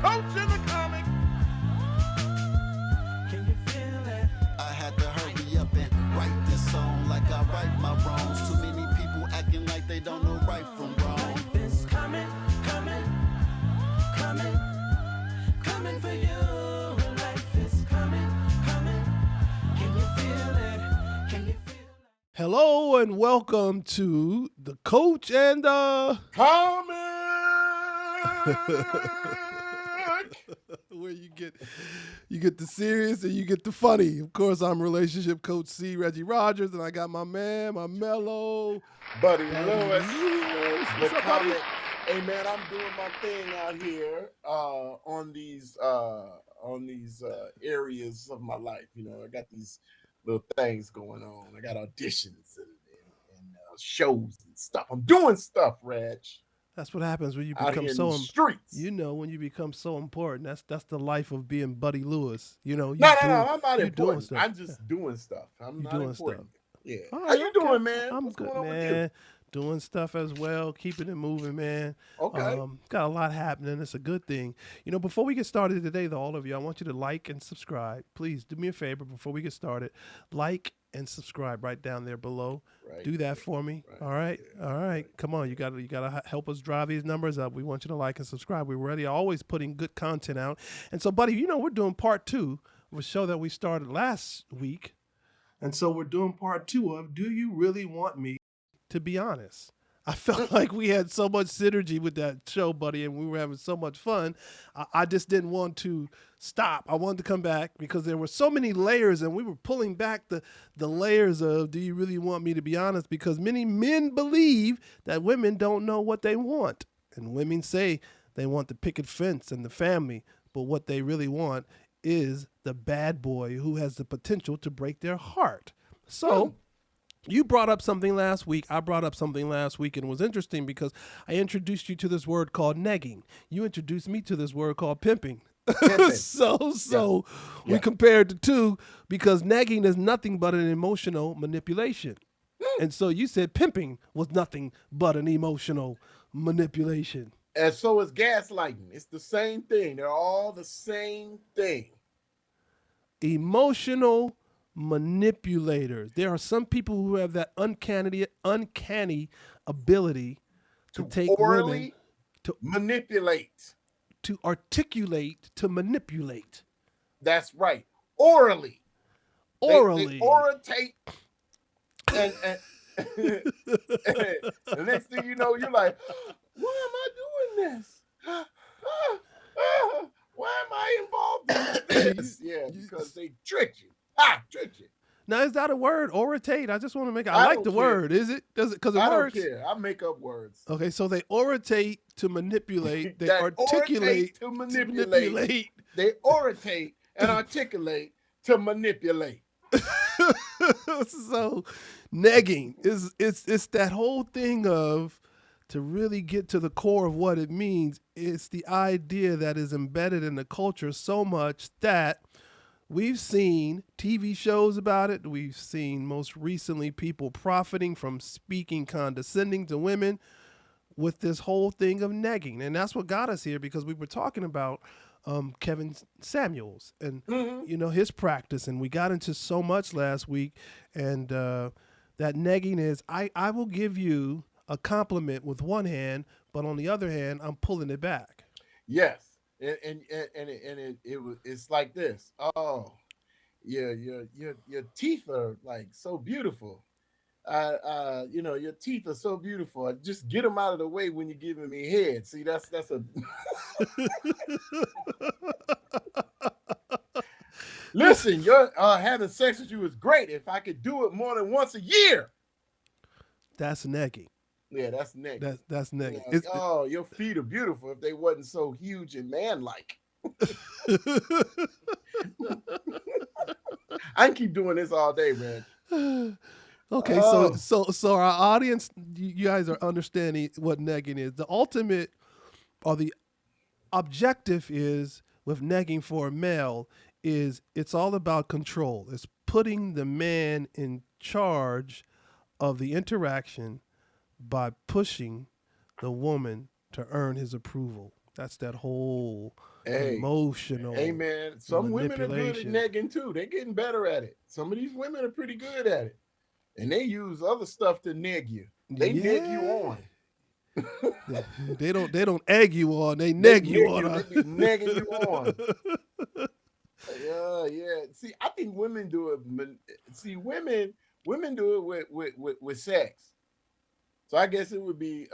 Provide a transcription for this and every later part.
coach in the comic. Can you feel it? I had to hurry up and write this song like I right my wrongs. Too many people acting like they don't know right from wrong. Life is coming, coming, coming, coming for you. Life is coming, coming. Can you feel it? Can you feel it? Hello and welcome to the Coach and the Comic! where you get the serious and you get the funny. Of course, I'm relationship coach C, Regi Rodgers, and I got my man, my mellow Buddy Buddy Lewis, Lewis. the What's up, buddy? comic. Hey man, I'm doing my thing out here on these areas of my life. You know, I got these little things going on. I got auditions and shows and stuff. I'm doing stuff, Reg. That's what happens when you Out become here in so the streets. you know, when you become so important. That's the life of being Buddy Lewis. You know, No, I'm not you doing important. stuff. I'm just doing stuff. I'm You not doing important. Yeah. All How right, you okay. doing, man? I'm What's good, going on with man. Doing stuff as well, keeping it moving, man. you? Okay. Got a lot happening. It's a good thing. You know, before we get started today, though, all of you, I want you to like and subscribe. Please do me a favor before we get started. Like and subscribe right down there below. Right. Do that for me. Right. All right. Yeah. All right. Come on. You gotta help us drive these numbers up. We want you to like and subscribe. We're ready, always putting good content out. And so, buddy, you know, we're doing part 2 of a show that we started last week. And so we're doing part 2 of Do You Really Want Me to Be Honest? I felt like we had so much synergy with that show, buddy, and we were having so much fun. I just didn't want to stop. I wanted to come back because there were so many layers, and we were pulling back the layers of Do You Really Want Me to Be Honest? Because many men believe that women don't know what they want. And women say they want the picket fence and the family, but what they really want is the bad boy who has the potential to break their heart. So you brought up something last week. I brought up something last week, and it was interesting because I introduced you to this word called negging. You introduced me to this word called pimping. So we compared the two because negging is nothing but an emotional manipulation. And so you said pimping was nothing but an emotional manipulation. And so is gaslighting. It's the same thing. They're all the same thing. Emotional manipulators. There are some people who have that uncanny ability to take orally women to manipulate. to articulate, to manipulate. That's right. Orally. Orally. They oratate. And the next thing you know, you're like, why am I doing this? Why am I involved in this? Yeah, because they tricked you. Tricked you. Now, is that a word? Oratate? I just want to make I like don't the care. word. Is it? Does it? Because it I don't works. care. I make up words. Okay, so they oratate to manipulate. They That articulate oratate to manipulate. They oratate and articulate to manipulate. So negging is it's that whole thing of, to really get to the core of what it means, it's the idea that is embedded in the culture so much that we've seen TV shows about it. We've seen most recently people profiting from speaking condescending to women with this whole thing of negging. And that's what got us here, because we were talking about Kevin Samuels and you know, his practice, and we got into so much last week. And that negging is, I will give you a compliment with one hand, but on the other hand, I'm pulling it back. Yes. It's like this. Oh, yeah, your teeth are like so beautiful. You know, your teeth are so beautiful. Just get them out of the way when you're giving me head. See, that's a listen. Your having sex with you is great. If I could do it more than once a year, That's negging. yeah, that's next. That's negging. Yeah, your feet are beautiful if they wasn't so huge and man-like. I can keep doing this all day, man. Okay, Oh. so our audience, you guys are understanding what negging is. The ultimate, or the objective is, with negging for a male, is it's all about control. It's putting the man in charge of the interaction by pushing the woman to earn his approval. That's that whole Hey, emotional hey, man. Some women are good at manipulation. negging too. They're getting better at it. Some of these women are pretty good at it, and they use other stuff to neg you. They neg you Yeah. on. They don't egg you on, they They neg you neg on. you. They be negging you on. Yeah. See, I think women do it. See, women do it with sex. So I guess it would be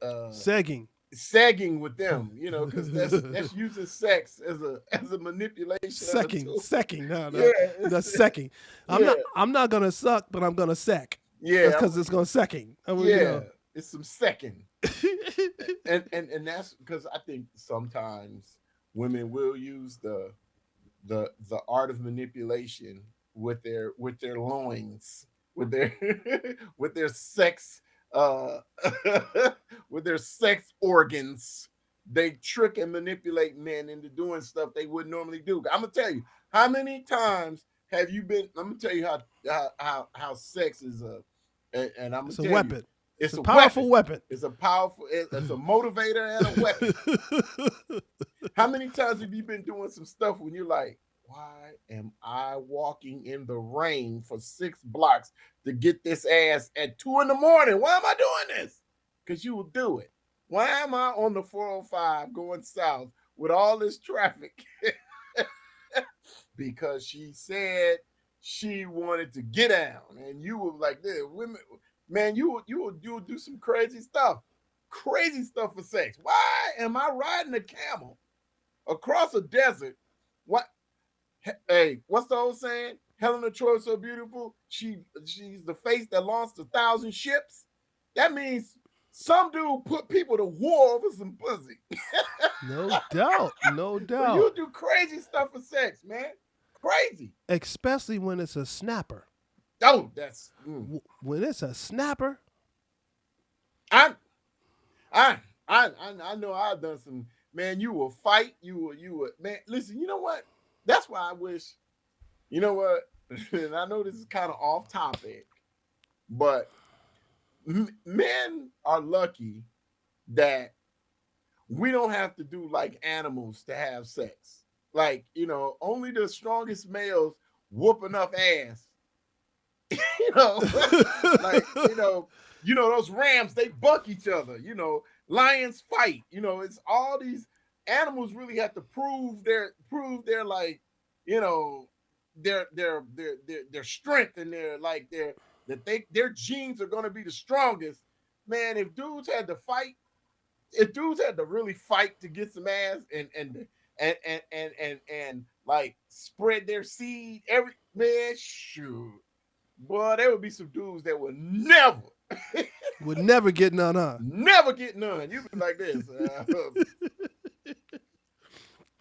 Segging. sagging with them, because that's using sex as a manipulation of a tool. Secking. No, Yeah, that's secking. yeah, I'm not gonna suck, but I'm gonna sack. yeah, That's because it's gonna secking. I mean, yeah. It's some second, and that's because I think sometimes women will use the art of manipulation with their loins, with their with their sex uh with their sex organs. They trick and manipulate men into doing stuff they wouldn't normally do. I'm gonna tell you, how many times have you been? I'm gonna tell you how sex is and I'm gonna It's a tell weapon. you, It's it's a a powerful weapon. It's a motivator and a weapon. How many times have you been doing some stuff when you're like, why am I walking in the rain for 6 blocks to get this ass at 2 in the morning? Why am I doing this? Because you will do it. Why am I on the 405 going south with all this traffic? Because she said she wanted to get down, and you were like, "This women, man, you will do some crazy stuff for sex. Why am I riding a camel across a desert? What? Hey, what's the old saying? Helen of Troy so beautiful. She's the face that launched 1,000 ships. That means some dude put people to war over some pussy. No doubt. No So doubt. you do crazy stuff for sex, man. Crazy. Especially when it's a snapper. Oh, that's When it's a snapper, I know I've done some. Man, you will fight. You will. Man, listen. You know what? That's why I wish. You know what? And I know this is kind of off topic, but men are lucky that we don't have to do like animals to have sex. Like, only the strongest males whoop enough ass. Like, those rams, they buck each other. Lions fight. It's all these animals really have to prove their like, their strength and their genes are going to be the strongest. Man, if dudes had to really fight to get some ass and like spread their seed, shoot, boy, there would be some dudes that would never get none, huh? never get none. You be like this.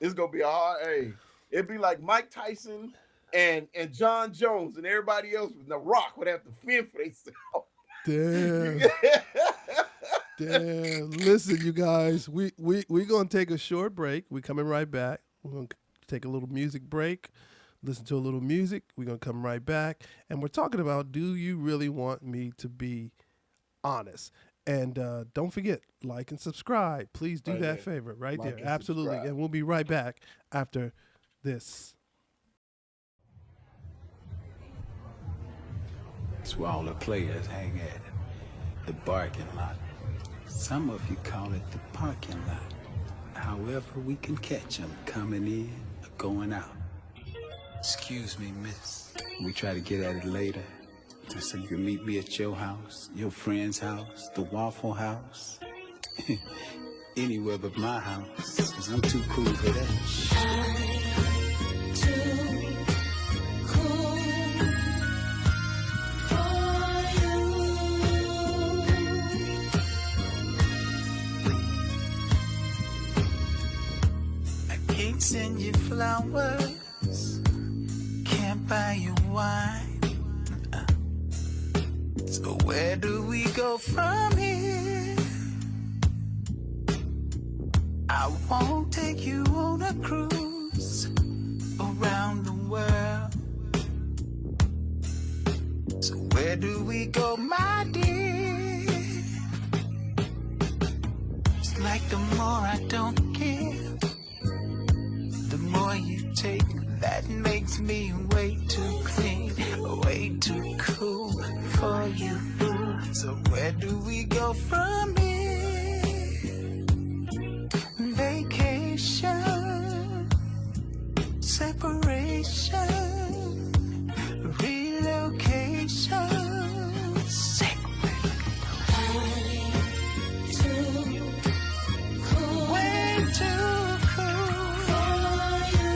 It's gonna be a hard. Hey, it'd be like Mike Tyson and John Jones and everybody else with The Rock would have to fend for themselves. Damn. Damn. Listen, you guys, we're gonna take a short break. We're coming right back. We're gonna take a little music break, listen to a little music. We're gonna come right back, and we're talking about, do you really want me to be honest? And don't forget, like and subscribe. Please do Right that there. favor right Like there. and Absolutely. subscribe. And we'll be right back after this. It's where all the players hang at, the parking lot. Some of you call it the parking lot. However, we can catch them coming in or going out. Excuse me, miss. We try to get at it later, just so you can meet me at your house, your friend's house, the Waffle House. Anywhere but my house, because I'm too cool for that. Can't send you flowers, can't buy you wine. So where do we go from here? I won't take you on a cruise around the world. So where do we go, my dear? It's like the more I don't you take that makes me way too clean, way too cool for you. So where do we go from here? Vacation, separation, relocation. Sick. Way too cool for you.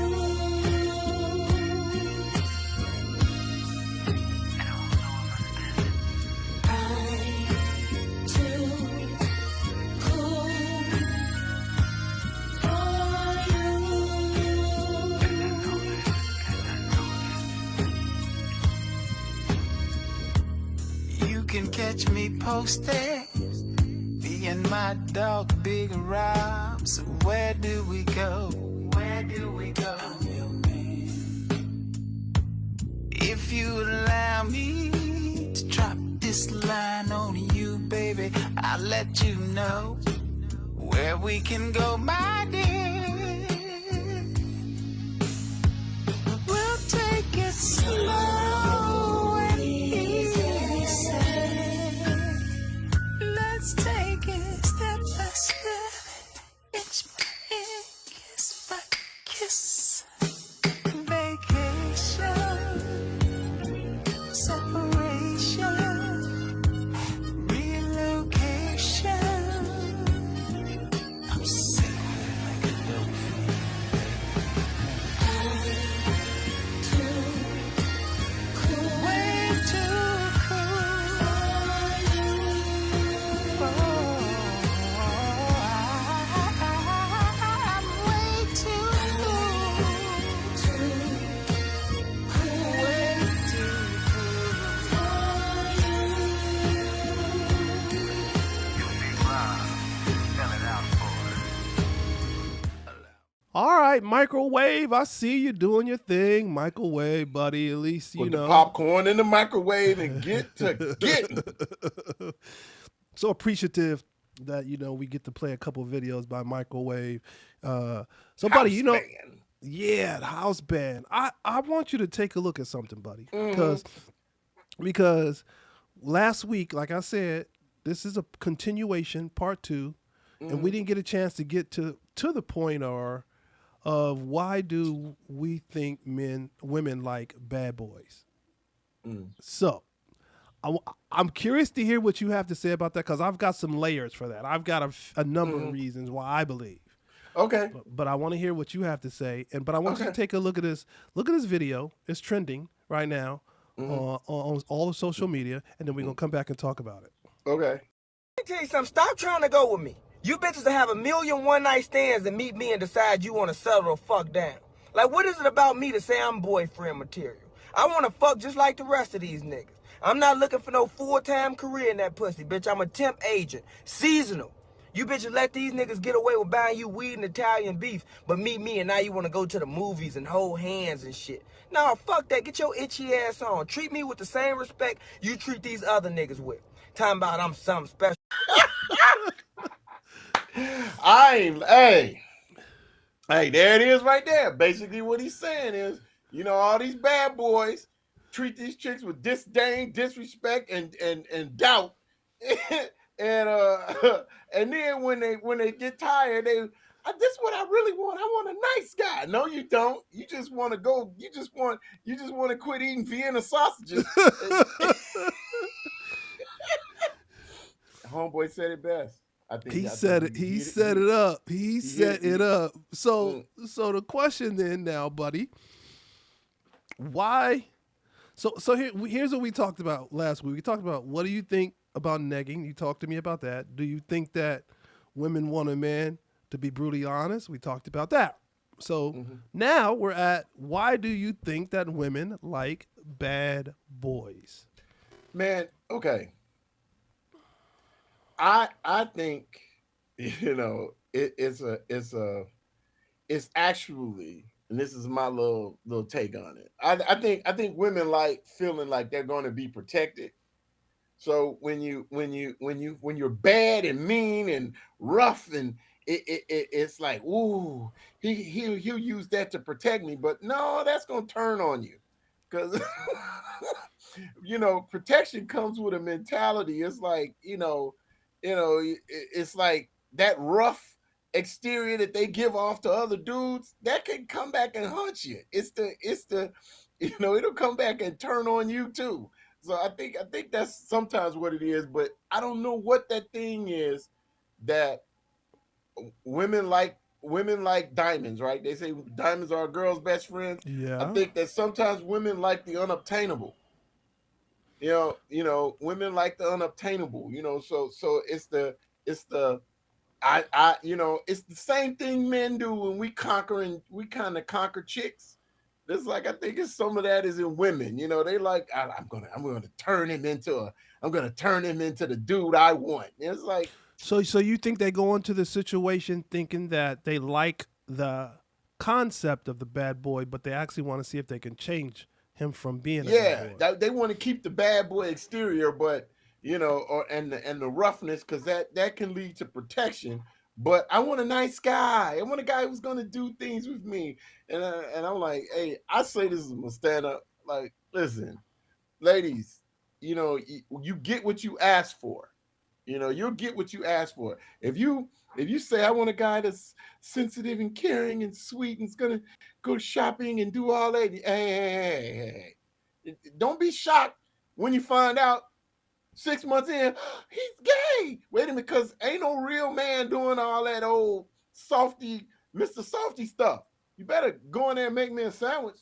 You can catch me posted, me and my dog Big Rob. So where do we go? Where do we go? If you allow me to drop this line on you, baby, I'll let you know where we can go, my dear. We'll take it slow and easy. Let's take it step by step. It's kiss by kiss. Vacation, separation, relocation. I'm sick like a dope fiend. Way too cool for I'm way too cool. Way too All right, microwave. I see you doing your thing, microwave, buddy. At least you Put know. the popcorn in the microwave and get to getting. So appreciative that we get to play a couple videos by microwave. So, buddy, House band. yeah, the house band. I want you to take a look at something, buddy, Mm-hmm. because last week, like I said, this is a continuation, part 2, and Mm-hmm. we didn't get a chance to get to the point of why do we think women like bad boys. So I'm curious to hear what you have to say about that, because I've got some layers for that. I've got a number of reasons why I believe. Okay. But I want to hear what you have to say. But I want you to take a look at this. Look at this video. It's trending right now on all the social media, and then we're gonna come back and talk about it. Okay. Let me tell you something. Stop trying to go with me. You bitches will have a million one-night stands and meet me and decide you want to settle the fuck down. Like, what is it about me to say I'm boyfriend material? I want to fuck just like the rest of these niggas. I'm not looking for no full-time career in that pussy, bitch. I'm a temp agent. Seasonal. You bitches let these niggas get away with buying you weed and Italian beef, but meet me and now you want to go to the movies and hold hands and shit. Nah, fuck that. Get your itchy ass on. Treat me with the same respect you treat these other niggas with. Talking about I'm something special. Hey, there it is right there. Basically what he's saying is, all these bad boys treat these chicks with disdain, disrespect, and doubt. and then when they get tired, this is what I really want. I want a nice guy. No, you don't. You just want to go. You just want to quit eating Vienna sausages. Homeboy said it best. He set it up. He set it up. So the question then now, buddy, why? So here's what we talked about last week. We talked about, what do you think about negging? You talked to me about that. Do you think that women want a man to be brutally honest? We talked about that. So now we're at, why do you think that women like bad boys? Man, okay. I think it's actually, and this is my little take on it. I think women like feeling like they're going to be protected. So when you're bad and mean and rough and it's like, ooh, he'll use that to protect me, but no, that's gonna turn on you, because protection comes with a mentality. It's like, it's like that rough exterior that they give off to other dudes that can come back and haunt you. It's the it'll come back and turn on you too. So I think that's sometimes what it is, but I don't know what that thing is that women like diamonds, right? They say diamonds are a girl's best friends. I Yeah. think that sometimes women like the unobtainable. Women like the unobtainable. So it's the it's the same thing men do when we kind of conquer chicks. It's like, I think it's some of that is in women. They like, I'm gonna turn him into the dude I want. It's like, So you think they go into the situation thinking that they like the concept of the bad boy, but they actually want to see if they can change him from being a bad yeah, boy. they want to keep the bad boy exterior, but and the roughness, because that can lead to protection. But I want a nice guy. I want a guy who's gonna do things with me. And I'm like, hey, I say this is my stand up. Like, listen, ladies, you get what you ask for. You'll get what you ask for. If you say, I want a guy that's sensitive and caring and sweet and is gonna go shopping and do all that, hey. Don't be shocked when you find out 6 months in he's gay. Wait a minute, because ain't no real man doing all that old softy, Mr. Softy stuff. You better go in there and make me a sandwich.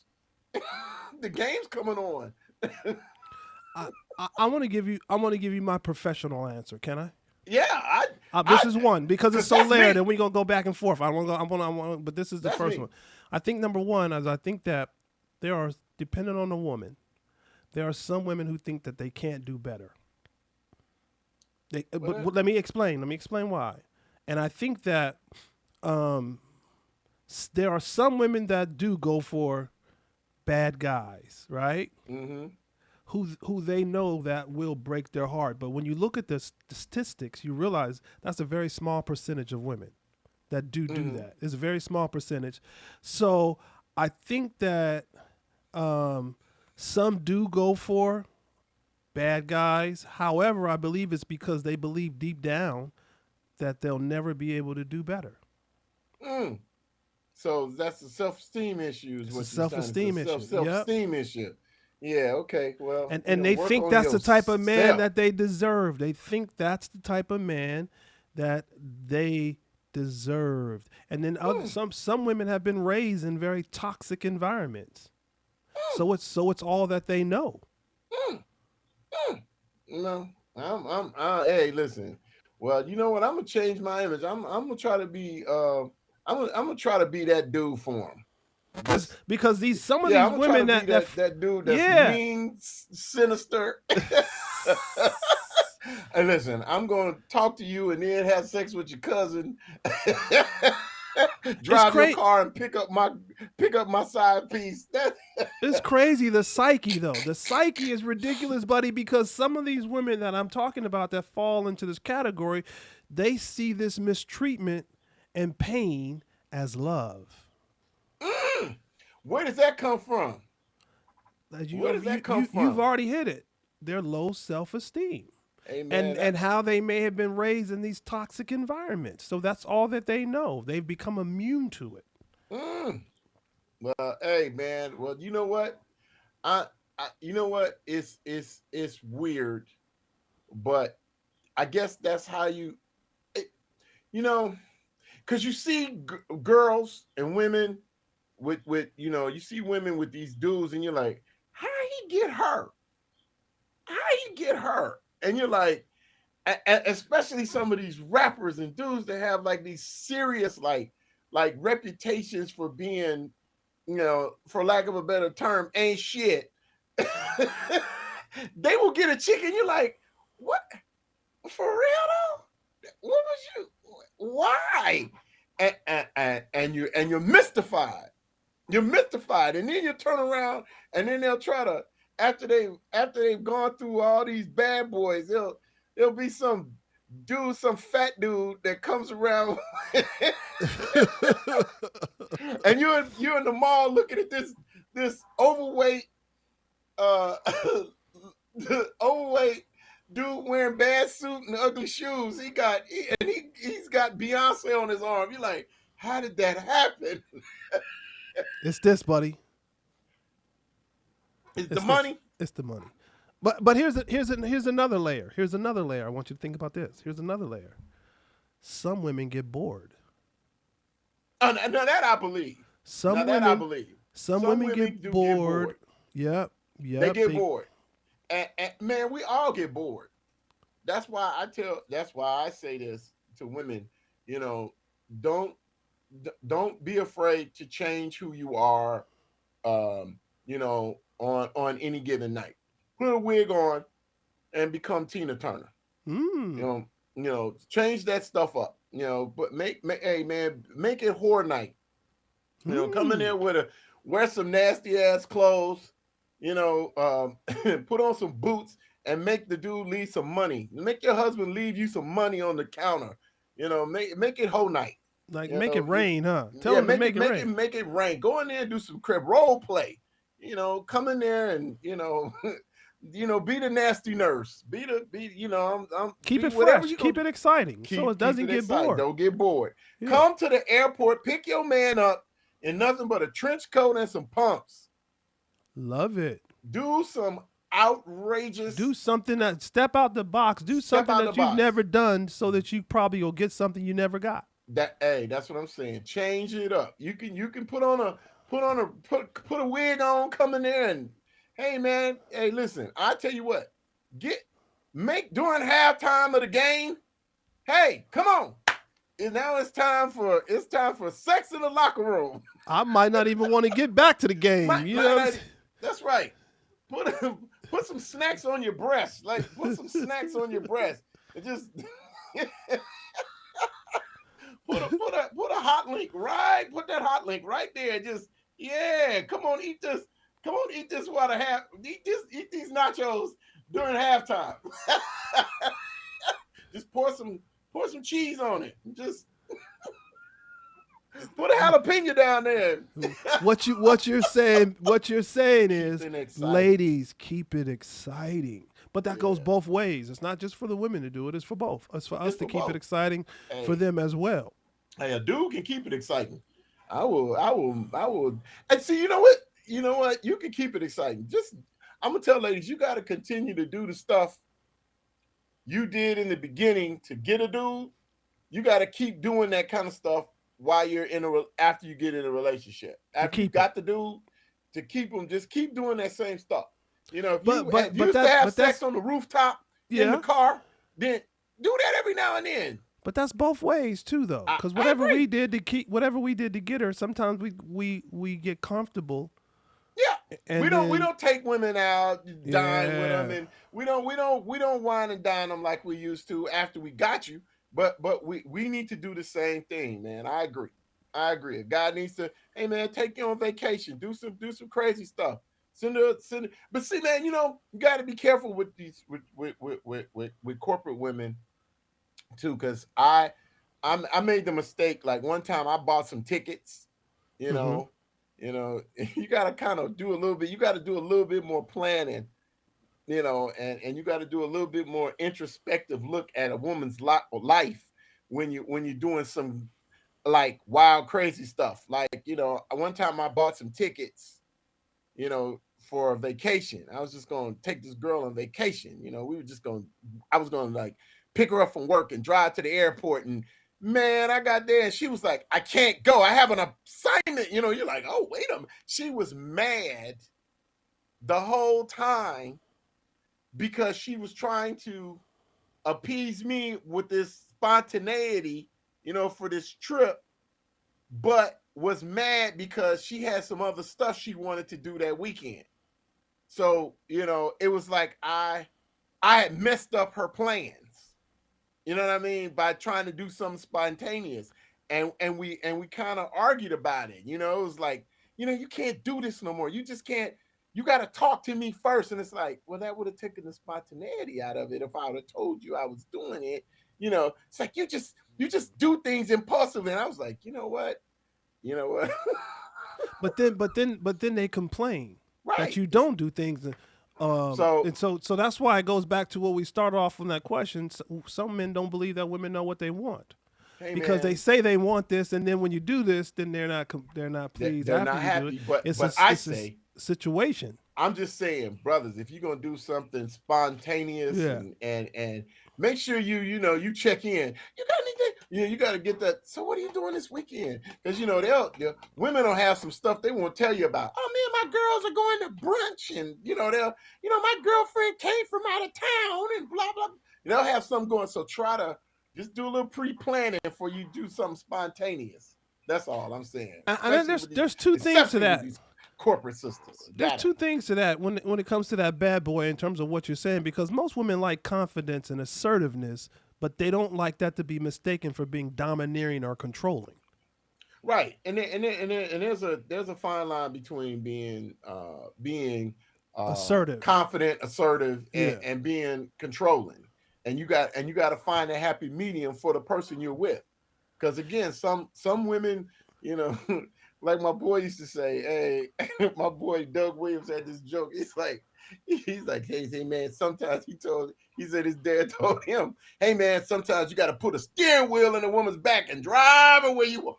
The game's coming on. I want to give you my professional answer. Can I? Yeah, This is one because it's 'cause so that's layered, me. and we're gonna go back and forth. But this is the That's first me. one. I think number one is I think that there are, depending on the woman, there are some women who think that they can't do better. But let me explain. Let me explain why. And I think that there are some women that do go for bad guys, right? Mm-hmm. Who they know that will break their heart. But when you look at the statistics, you realize that's a very small percentage of women that do that. It's a very small percentage. So I think that some do go for bad guys. However, I believe it's because they believe deep down that they'll never be able to do better. So that's a self-esteem issue, is It's a what you're saying. self-esteem It's a issue. self-esteem issue. Yeah, okay. Well, And they work think on that's the type of man yourself. that they deserve. They think that's the type of man that they deserved. And then some women have been raised in very toxic environments. So it's all that they know. No, hey, listen. Well, you know what? I'm gonna change my image. I'm gonna try to be I'm gonna try to be that dude for him. Because some of Yeah, these I'm gonna try to women be that dude that's yeah. mean, sinister. And listen, I'm gonna talk to you and then have sex with your cousin. Drive your car and pick up my side piece. It's crazy, the psyche though. The psyche is ridiculous, buddy, because some of these women that I'm talking about that fall into this category, they see this mistreatment and pain as love. Where does that come from? Where does that come from? You've already hit it. Their low self-esteem. Amen. And how they may have been raised in these toxic environments. So that's all that they know. They've become immune to it. Well, hey man. Well, you know what? You know what? It's weird, but I guess that's how because you see girls and women with you see women with these dudes, and you're like, how he get her? How he get her? And you're like, especially some of these rappers and dudes that have like these serious like reputations for being, for lack of a better term, ain't shit. They will get a chick and you're like, what? For real though? What was you? Why? And you're mystified. You're mystified, and then you turn around, and then they'll try to, after they've gone through all these bad boys, there'll be some dude, some fat dude that comes around, and you're in the mall looking at this overweight uh overweight dude wearing bad suit and ugly shoes. He's got Beyonce on his arm. You're like, how did that happen? It's this, buddy. It's the It's this. money. It's the money. But here's another layer. Here's another layer. I want you to think about this. Here's another layer. Some women get bored. Oh, no, that I believe. Some That I women believe. Some women get do bored. Yep. They get bored. And man, we all get bored. That's why I say this to women, you know, don't be afraid to change who you are, you know, on any given night. Put a wig on and become Tina Turner. You know, change that stuff up. You know, but make hey man, make it whore night. You know, come in there wear some nasty ass clothes. You know, put on some boots and make the dude leave some money. Make your husband leave you some money on the counter. You know, make it whole night. Like make it rain, huh? Tell yeah, him to make it rain. Make it rain. Go in there and do some crib role play. You know, come in there and you know, be the nasty nurse. You know, I'm keep it fresh. Keep it exciting, so it doesn't get bored. Don't get bored. Yeah. Come to the airport, pick your man up in nothing but a trench coat and some pumps. Love it. Do some outrageous. Do something that step out the box. Do something that you've never done, so that you probably will get something you never got. That's what I'm saying. Change it up. You can put a wig on, come in there and hey man, hey listen, I tell you what, make during halftime of the game. Hey, come on. And now it's time for sex in the locker room. I might not even want to get back to the game. That's right. Put some snacks on your breast. Like put some snacks on your breast. And just put a hot link right. Put that hot link right there. Just come on, eat this. Come on, eat this eat these nachos during halftime. Just pour some cheese on it. Just put a jalapeno down there. What you're saying is, ladies, keep it exciting. But that goes both ways. It's not just for the women to do it. It's for both. It's for us to keep it exciting for them as well. Hey, a dude can keep it exciting. I will. And see, you know what? You can keep it exciting. I'm gonna tell ladies, you got to continue to do the stuff you did in the beginning to get a dude. You got to keep doing that kind of stuff while you're after you get in a relationship. After you got the dude, to keep them, just keep doing that same stuff. You know, if you used to have sex on the rooftop in the car, then do that every now and then. But that's both ways too, though. Because whatever we did to get her, sometimes we get comfortable. Yeah, and we don't take women out, dine with them, and we don't wine and dine them like we used to after we got you. But we need to do the same thing, man. I agree. A guy needs to, hey man, take you on vacation, do some crazy stuff. But see, man, you got to be careful with these with corporate women too, because I made the mistake. Like one time, I bought some tickets, you know. You know, you got to kind of do a little bit. You got to do a little bit more planning, you know, and you got to do a little bit more introspective look at a woman's life when you're doing some like wild, crazy stuff. Like, you know, one time I bought some tickets, you know, for a vacation. I was just going to take this girl on vacation. You know, I was going to like pick her up from work and drive to the airport. And man, I got there and she was like, I can't go. I have an assignment. You know, you're like, oh, wait a minute. She was mad the whole time because she was trying to appease me with this spontaneity, you know, for this trip, but was mad because she had some other stuff she wanted to do that weekend. So, you know, it was like I had messed up her plans. You know what I mean? By trying to do something spontaneous. And we kind of argued about it. You know, it was like, you know, you can't do this no more. You just can't, you got to talk to me first. And it's like, well, that would have taken the spontaneity out of it if I would have told you I was doing it. It's like you just do things impulsively. And I was like, you know what? But then they complain that Right. you don't do things. So So that's why it goes back to what we started off on that question. Some men don't believe that women know what they want hey because they man, say they want this, and then when you do this, then they're not pleased they're after not you do happy. it. But It's but a I it's a say, situation. I'm just saying, brothers, if you're gonna do something spontaneous Yeah. and make sure you check in. You got anything? You got to get that. So what are you doing this weekend? Because they'll women will have some stuff they won't tell you about. Oh man, my girls are going to brunch, and my girlfriend came from out of town, and blah blah. They'll have something going. So try to just do a little pre-planning before you do something spontaneous. That's all I'm saying. And then there's two things to Especially with that. these corporate sisters. There's Got it. two things to that when it comes to that bad boy in terms of what you're saying, because most women like confidence and assertiveness, but they don't like that to be mistaken for being domineering or controlling. Right, and there's a fine line between being Assertive. confident, assertive, Yeah. and being controlling, and you got to find a happy medium for the person you're with, because again, some women, like my boy used to say, hey, my boy Doug Williams had this joke. He's like, hey man, sometimes he said his dad told him, hey man, sometimes you got to put a steering wheel in a woman's back and drive her where you want.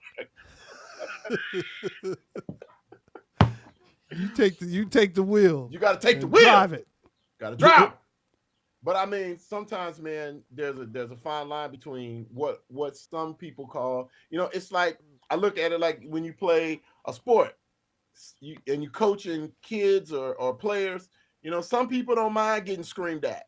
You take the wheel. You got to take the and wheel. drive it. Got to drive. But I mean, sometimes, man, there's a fine line between what some people call, it's like I look at it like when you play a sport, and you coaching kids or players. Some people don't mind getting screamed at.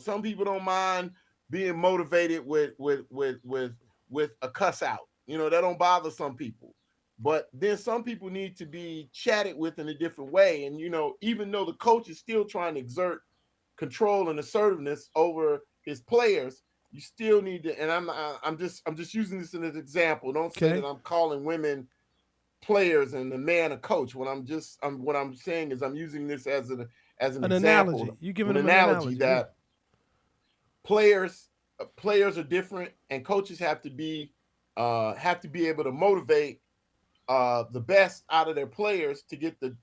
Some people don't mind being motivated with a cuss out. That don't bother some people. But then some people need to be chatted with in a different way. And even though the coach is still trying to exert control and assertiveness over his players, you still need to. And I'm just using this as an example. Don't say that I'm calling women players and the man a coach. What I'm saying is I'm using this as an example. Analogy. You giving them an analogy that players are different, and coaches have to be able to motivate the best out of their players to get the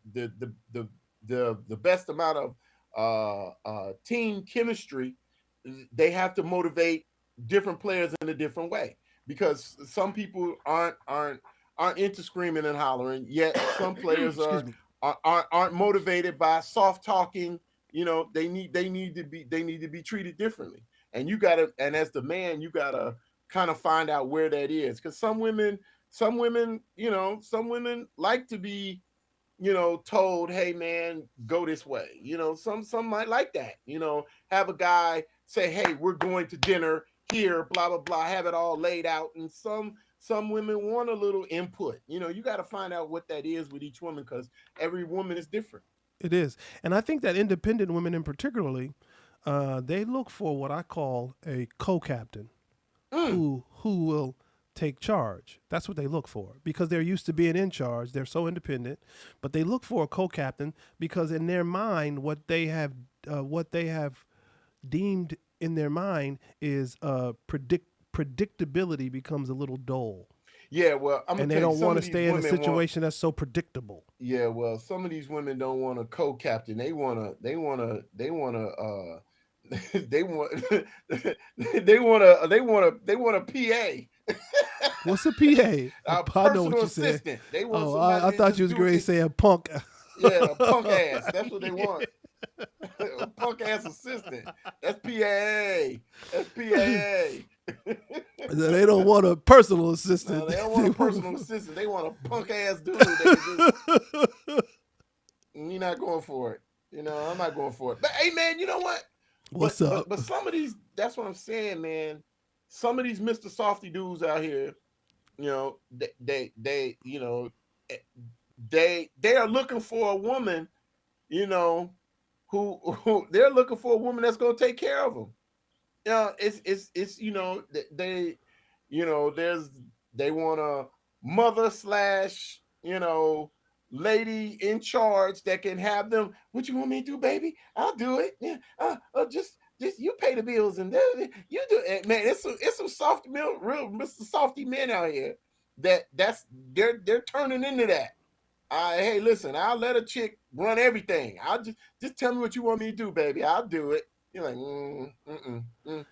best amount of team chemistry. They have to motivate different players in a different way, because some people aren't into screaming and hollering, yet some players aren't motivated by soft talking. They need to be treated differently. And as the man, you gotta kind of find out where that is, because some women like to be told, hey man, go this way. Some might like that. Have a guy say, hey, we're going to dinner here, blah blah blah, have it all laid out. And some women want a little input. You got to find out what that is with each woman, because every woman is different. It is. And I think that independent women in particularly, they look for what I call a co-captain who will take charge. That's what they look for, because they're used to being in charge. They're so independent, but they look for a co-captain because in their mind, what they have deemed in their mind is predictability becomes a little dull. Yeah, well, and they don't want to stay in a situation that's so predictable. Yeah, well, some of these women don't want a co-captain. They want a they want a PA. What's a PA? A personal assistant. They want somebody I thought you was going to say a punk. Yeah, a punk ass. That's what they want. A punk ass assistant. That's PA. That's PA. They don't want a personal assistant. No, they don't want a personal assistant. They want a punk ass dude. You're not going for it. I'm not going for it. But hey, man, you know what? What's up? But some of these, that's what I'm saying, man. Some of these Mr. Softy dudes out here, they are looking for a woman, who they're looking for a woman that's going to take care of them. They want a mother / lady in charge that can have them. What you want me to do, baby? I'll do it. Yeah. Just Just you pay the bills and you do it, man. It's some soft real Mr. Softy men out here they're turning into that. Hey, listen, I'll let a chick run everything. I'll just tell me what you want me to do, baby. I'll do it. You're like,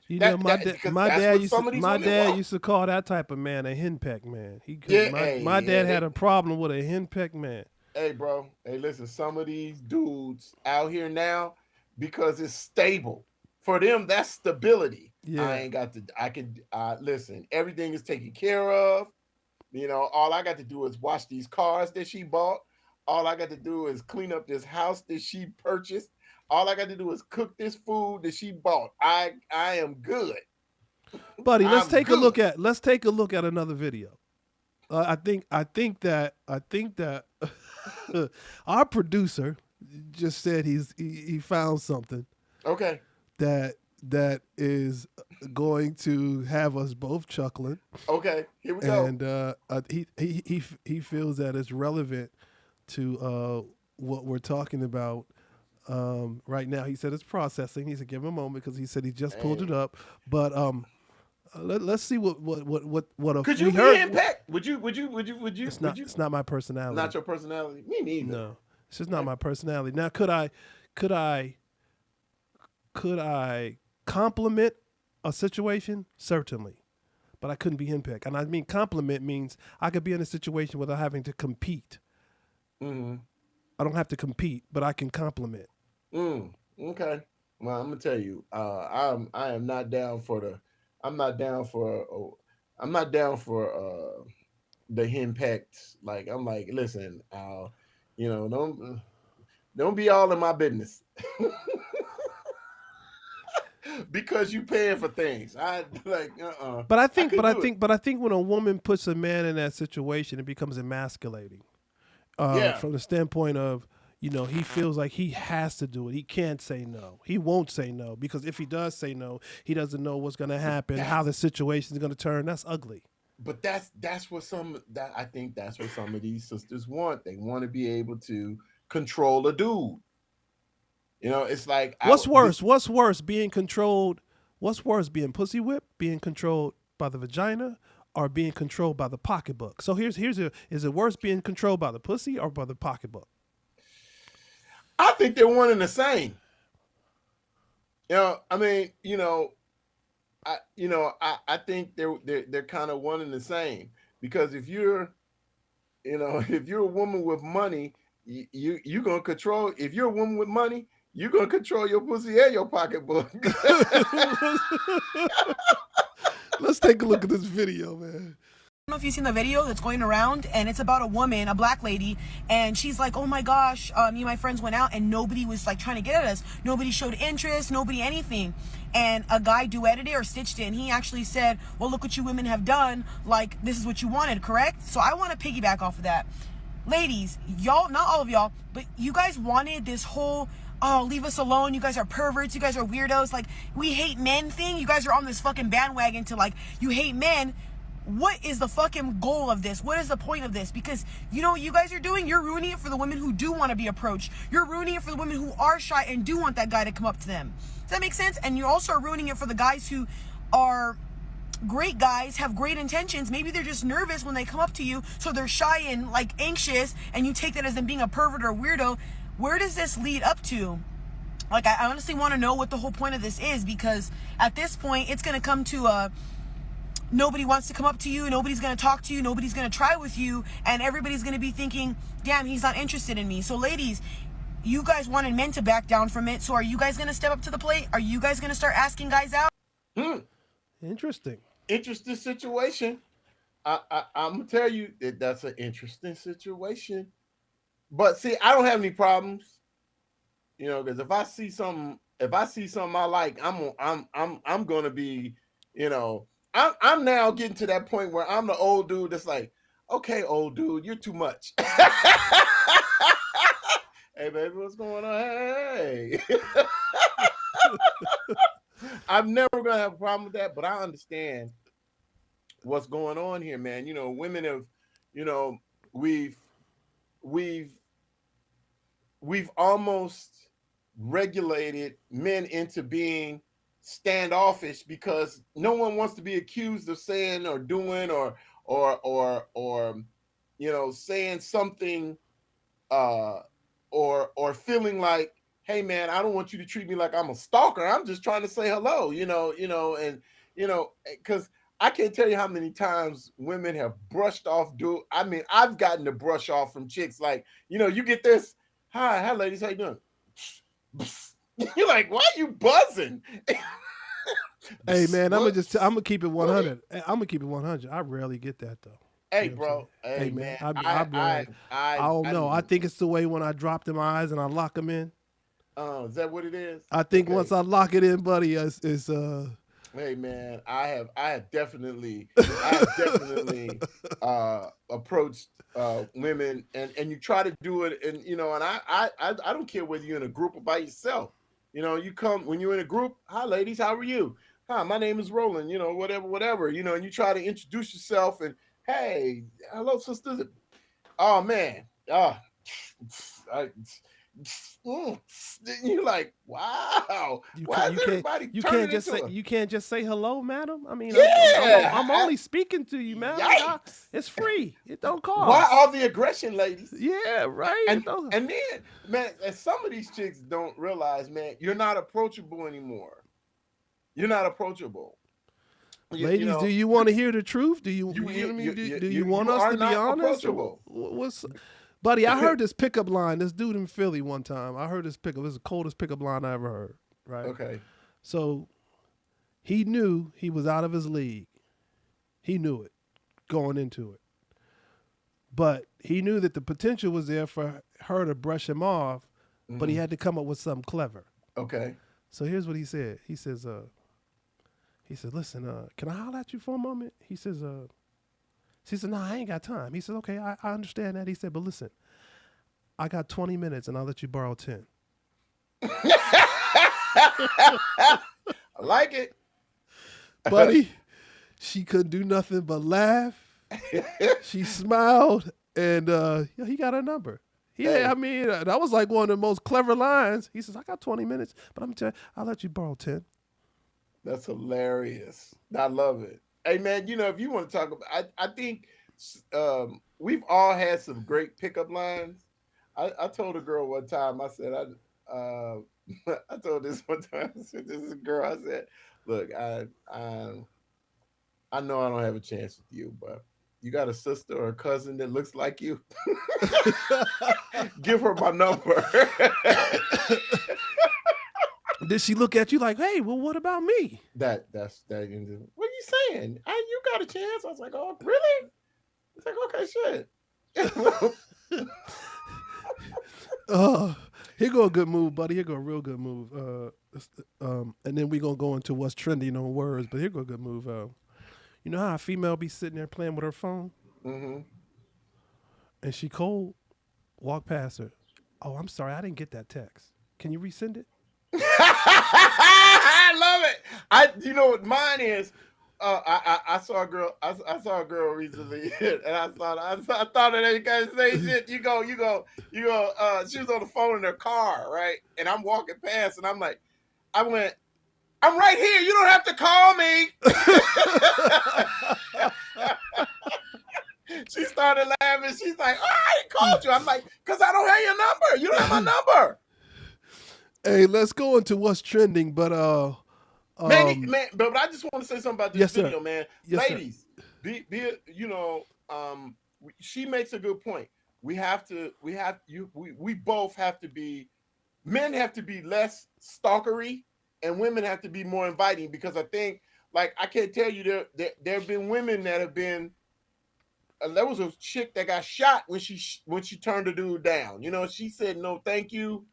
You know, because my that's dad what used some to of these my women dad want. used to call that type of man a henpeck man. He could, Yeah, my dad hey, had a problem with a henpeck man. hey, bro. Hey, listen, some of these dudes out here now, because it's stable. For them, that's stability. I Yeah. ain't got to, I can, listen, everything is taken care of. You know, all I got to do is wash these cars that she bought. All I got to do is clean up this house that she purchased. All I got to do is cook this food that she bought. I am good. Buddy, let's I'm take a look good. at another video. I think that our producer just said he found something Okay. that is going to have us both chuckling, Okay. Here we go. and he feels that it's relevant to what we're talking about right now. He said it's processing. He said give him a moment because he said he just pulled it Hey. up, but let's see what Could we you be heard. henpecked? Would you? It's not my personality. Not your personality. Me neither. No, it's just not my personality. Now, could I compliment a situation? Certainly, but I couldn't be henpecked. And I mean, compliment means I could be in a situation without having to compete. Mm-hmm. I don't have to compete, but I can compliment. Okay. Well, I'm gonna tell you, I am not down for the. I'm not down for. I'm not down for the henpecked. Like I'm like, listen, don't be all in my business. Because you paying for things. I like But I couldn't do it. I think when a woman puts a man in that situation, it becomes emasculating. Yeah. From the standpoint of, he feels like he has to do it. He can't say no. He won't say no because if he does say no, he doesn't know what's going to happen, how the situation is going to turn. That's ugly. But that's what I think that's what some of these sisters want. They want to be able to control a dude. It's like What's worse? What's worse? Being controlled. What's worse? Being pussy whipped, being controlled by the vagina, or being controlled by the pocketbook. So is it worse being controlled by the pussy or by the pocketbook? I think they're one and the same. I mean, I think they're kind of one and the same because if you're a woman with money, you gonna control. If you're a woman with money, you're gonna control your pussy and your pocketbook. Let's take a look at this video, man. I don't know if you've seen the video that's going around, and it's about a woman, a black lady, and she's like, oh my gosh, me and my friends went out and nobody was like trying to get at us. Nobody showed interest, nobody anything. And a guy duetted it or stitched it, and he actually said, well, look what you women have done. Like, this is what you wanted, correct? So I want to piggyback off of that. Ladies, y'all, not all of y'all, but you guys wanted this whole, oh, leave us alone, you guys are perverts, you guys are weirdos, like, we hate men thing. You guys are on this fucking bandwagon to, like, you hate men. What is the fucking goal of this? What is the point of this? Because you know what you guys are doing? You're ruining it for the women who do want to be approached. You're ruining it for the women who are shy and do want that guy to come up to them. Does that make sense? And you also are ruining it for the guys who are great guys, have great intentions. Maybe they're just nervous when they come up to you, so they're shy and like anxious, and you take that as them being a pervert or a weirdo. Where does this lead up to? Like, I honestly want to know what the whole point of this is, because at this point, it's going to come to a nobody wants to come up to you, nobody's going to talk to you, nobody's going to try with you, and everybody's going to be thinking, damn, he's not interested in me. So ladies, you guys wanted men to back down from it, so are you guys going to step up to the plate? Are you guys going to start asking guys out? Interesting situation. I'm gonna tell you that's an interesting situation. But see, I don't have any problems, because if I see something I like, I'm gonna be, I'm now getting to that point where I'm the old dude that's like, okay, old dude, you're too much. Hey, baby, what's going on? Hey. I'm never gonna have a problem with that, but I understand what's going on here, man. Women have, we've almost regulated men into being standoffish because no one wants to be accused of saying or doing or saying something or feeling like, hey man, I don't want you to treat me like I'm a stalker. I'm just trying to say hello, because I can't tell you how many times women have brushed off. I've gotten to brush off from chicks like, you get this, hi ladies, how you doing? You're like, why are you buzzing? Hey man, I'm gonna keep it 100. I'm gonna keep it 100. I rarely get that though. Hey, You know what I'm bro. saying? Hey, Man, man. I don't know. I think it's the way when I drop them eyes and I lock them in. Is that what it is? I think Okay. once I lock it in, buddy, it's Hey man, I have definitely approached women and you try to do it and and I don't care whether you're in a group or by yourself. You come when you're in a group, hi ladies, how are you? Hi, my name is Roland, whatever, and you try to introduce yourself and hey, hello sisters. Oh man. I, you're like, wow. Why is everybody turning into you can't just say hello, madam. I mean, Yeah. I'm only speaking to you, madam. Yikes. It's free. It don't cost. Why all the aggression, ladies? Yeah, right. And then, man, and some of these chicks don't realize, man, you're not approachable anymore. You're not approachable. Ladies, do you want to hear the truth? Do you, do you want us to be honest? What's Buddy, I heard this pickup line. This dude in Philly one time. I heard this pickup. This is the coldest pickup line I ever heard. Right. Okay. So he knew he was out of his league. He knew it going into it. But he knew that the potential was there for her to brush him off, but he had to come up with something clever. Okay. So here's what he said. He said, listen, can I holler at you for a moment? She said, no, I ain't got time. He said, okay, I understand that. He said, but listen, I got 20 minutes and I'll let you borrow 10. I like it. Buddy, she couldn't do nothing but laugh. She smiled and he got her number. I mean, that was like one of the most clever lines. He says, I got 20 minutes, but I'm going to tell you, I'll let you borrow 10. That's hilarious. I love it. Hey man, if you want to talk about, I think we've all had some great pickup lines. I told a girl one time. I said I told this one time. I said this is a girl. I said, look, I know I don't have a chance with you, but you got a sister or a cousin that looks like you. Give her my number. Did she look at you like, hey, well, what about me? That's that. What are you saying? You got a chance. I was like, oh, really? It's like, okay, shit. Here go a good move, buddy. Here go a real good move. And then we're going to go into what's trending on words, but here go a good move. You know how a female be sitting there playing with her phone? Mm-hmm. And she cold, walk past her. Oh, I'm sorry, I didn't get that text. Can you resend it? I love it. You know what mine is? I saw a girl. I saw a girl recently, and I thought of that kind of same shit. You go. She was on the phone in her car, right? And I'm walking past, and I'm like, I'm right here. You don't have to call me. She started laughing. She's like, oh, I ain't called you. I'm like, because I don't have your number. You don't have my number. Hey, let's go into what's trending, but but I just want to say something about this video, man. Yes, ladies, she makes a good point. We both have to be, men have to be less stalkery and women have to be more inviting, because I think, like, I can't tell you there have been women that have been, there was a chick that got shot when she turned the dude down. She said, no, thank you.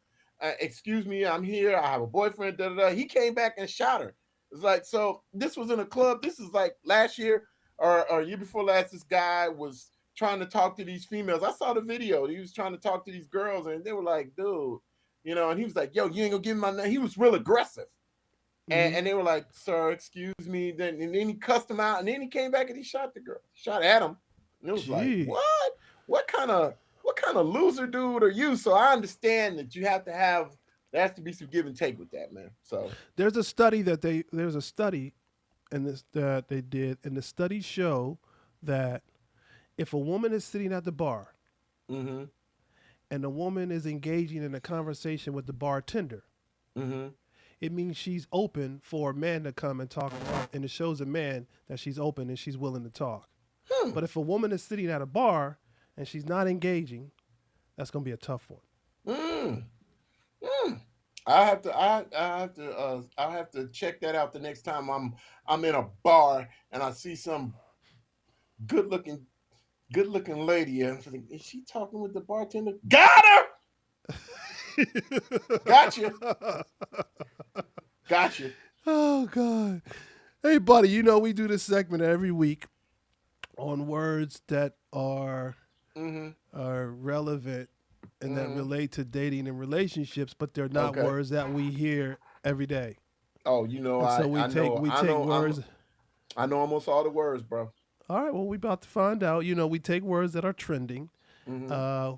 Excuse me, I'm here. I have a boyfriend. Da, da, da. He came back and shot her. It's like, so this was in a club. This is like last year or year before last. This guy was trying to talk to these females. I saw the video. He was trying to talk to these girls, and they were like, dude, and he was like, yo, you ain't gonna give me my name. He was real aggressive. Mm-hmm. And they were like, sir, excuse me. And then he cussed him out, and then he came back and he shot the girl. Shot at him. And it was like, what kind of loser dude are you? So I understand that you have to have There has to be some give and take with that, man. So There's a study in this that they did, and the studies show that if a woman is sitting at the bar mm-hmm. and the woman is engaging in a conversation with the bartender, Mm-hmm. it means she's open for a man to come and talk to her, and it shows a man that she's open and she's willing to talk. But if a woman is sitting at a bar and she's not engaging, that's gonna be a tough one. Mm. Mm. I'll have to check that out the next time I'm in a bar and I see some good looking lady. And I'm thinking, is she talking with the bartender? Got her. Gotcha. Gotcha. Oh God. Hey buddy, you know we do this segment every week on words that are relevant and that relate to dating and relationships, but they're not Okay. words that we hear every day. Oh, you know, And so we take words. I know almost all the words, bro. All right, well, we about to find out. You know, we take words that are trending Mm-hmm.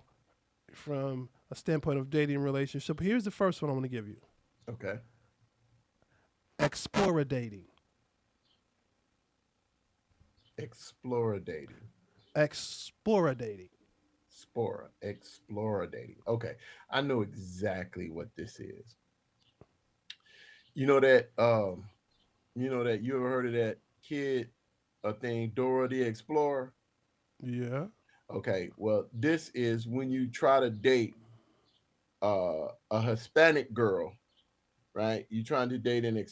from a standpoint of dating and relationship. Here's the first one I'm going to give you. Okay. Explorer dating. Explorer dating. Explorer dating. Explorer dating. Okay. I know exactly what this is. You know that you ever heard of that kid thing, Dora the Explorer? Yeah. Okay, well, this is when you try to date a Hispanic girl, right? You're trying to date a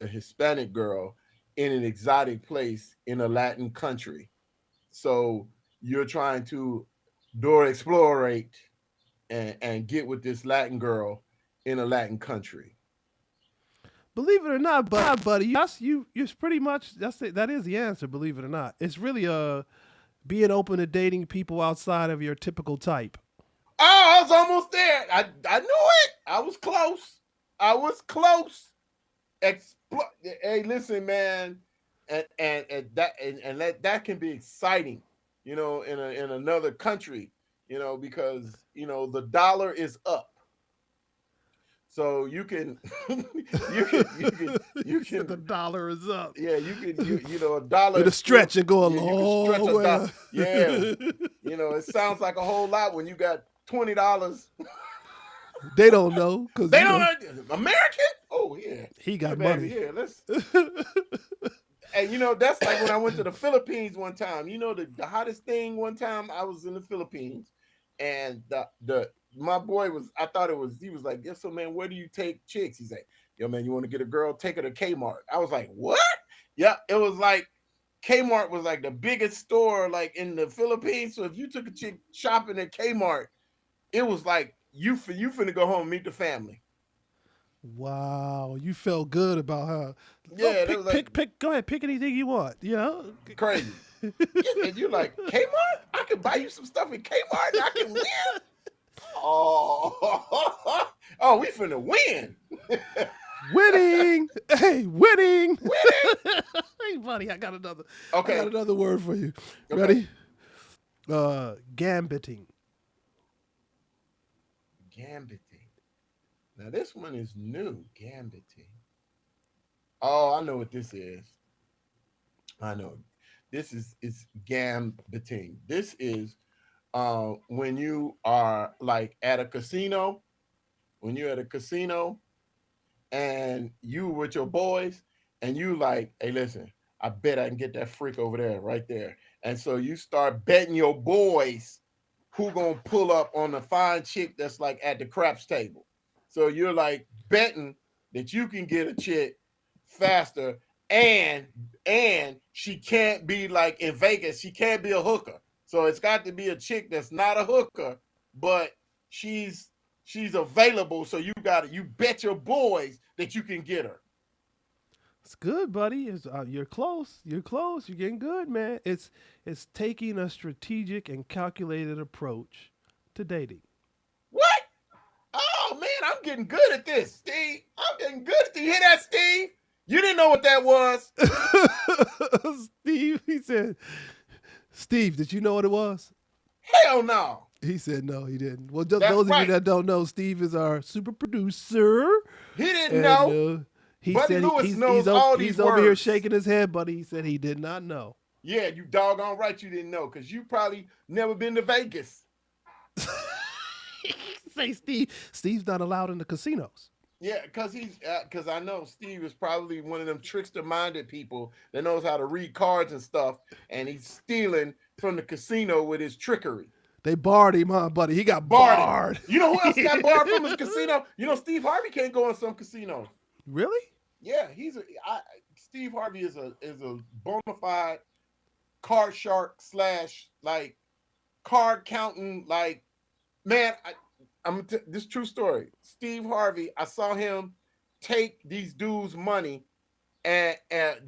Hispanic girl in an exotic place in a Latin country. So you're trying to Dora explorate and get with this Latin girl in a Latin country. Believe it or not, buddy, you're pretty much that is the answer. Believe it or not, it's really being open to dating people outside of your typical type. Oh, I was almost there. I knew it. I was close. Hey, listen, man, and that can be exciting, you know, in another country, you know, because you know the dollar is up. So you can, you can. The dollar is up. Yeah, you know, a dollar. It'll stretch and go a yeah, long way. Yeah, you know, it sounds like a whole lot when you got $20. They don't know because They don't know American. Oh yeah, he got yeah, money. baby, yeah, let's. And you know, that's like when I went to the Philippines one time. You know, the hottest thing one time I was in the Philippines, and my boy he was like, yes, so man, where do you take chicks? He's like, yo, man, you want to get a girl? Take her to Kmart. I was like, what? Yeah, it was like Kmart was like the biggest store like in the Philippines. So if you took a chick shopping at Kmart, it was like you finna go home and meet the family. Wow, you felt good about her. Yeah, pick. Go ahead, pick anything you want. You know, crazy. And you're like, Kmart? I can buy you some stuff in Kmart and I can win. Oh, we finna win. Winning. Hey, winning. Winning. Hey, buddy, I got another. Okay. I got another word for you. Okay. Ready? Gambiting. Gambiting. Now this one is new. Gambiting. Oh, I know what this is. I know. This is gambiting. This is when you are like at a casino, when you're at a casino and you with your boys and you like, hey, listen, I bet I can get that freak over there, right there. And so you start betting your boys who gonna pull up on the fine chick that's like at the craps table. So you're like betting that you can get a chick faster and she can't be like in Vegas, she can't be a hooker. So it's got to be a chick that's not a hooker, but she's available. So you bet your boys that you can get her. It's good, buddy. You're close. You're close. You're getting good, man. It's taking a strategic and calculated approach to dating. What? Oh man, I'm getting good at this, Steve. I'm getting good at this. You hear that, Steve? You didn't know what that was. Steve, he said, Steve, did you know what it was? Hell no. He said no, he didn't. Well, those That's of right. you that don't know, Steve is our super producer. He didn't And, know. he Buddy said Lewis he's, knows all these he's over here words. shaking his head, buddy. He said he did not know. Yeah, you doggone right you didn't know, because you probably never been to Vegas. Say Steve's not allowed in the casinos. Yeah, because I know Steve is probably one of them trickster-minded people that knows how to read cards and stuff, and he's stealing from the casino with his trickery. They barred him, huh, buddy? He got Barred. barred. You know who else got barred from his casino? You know, Steve Harvey can't go in some casinos. Really? Yeah, Steve Harvey is a bona fide card shark / like card counting. Like, man, this true story. Steve Harvey, I saw him take these dudes' money and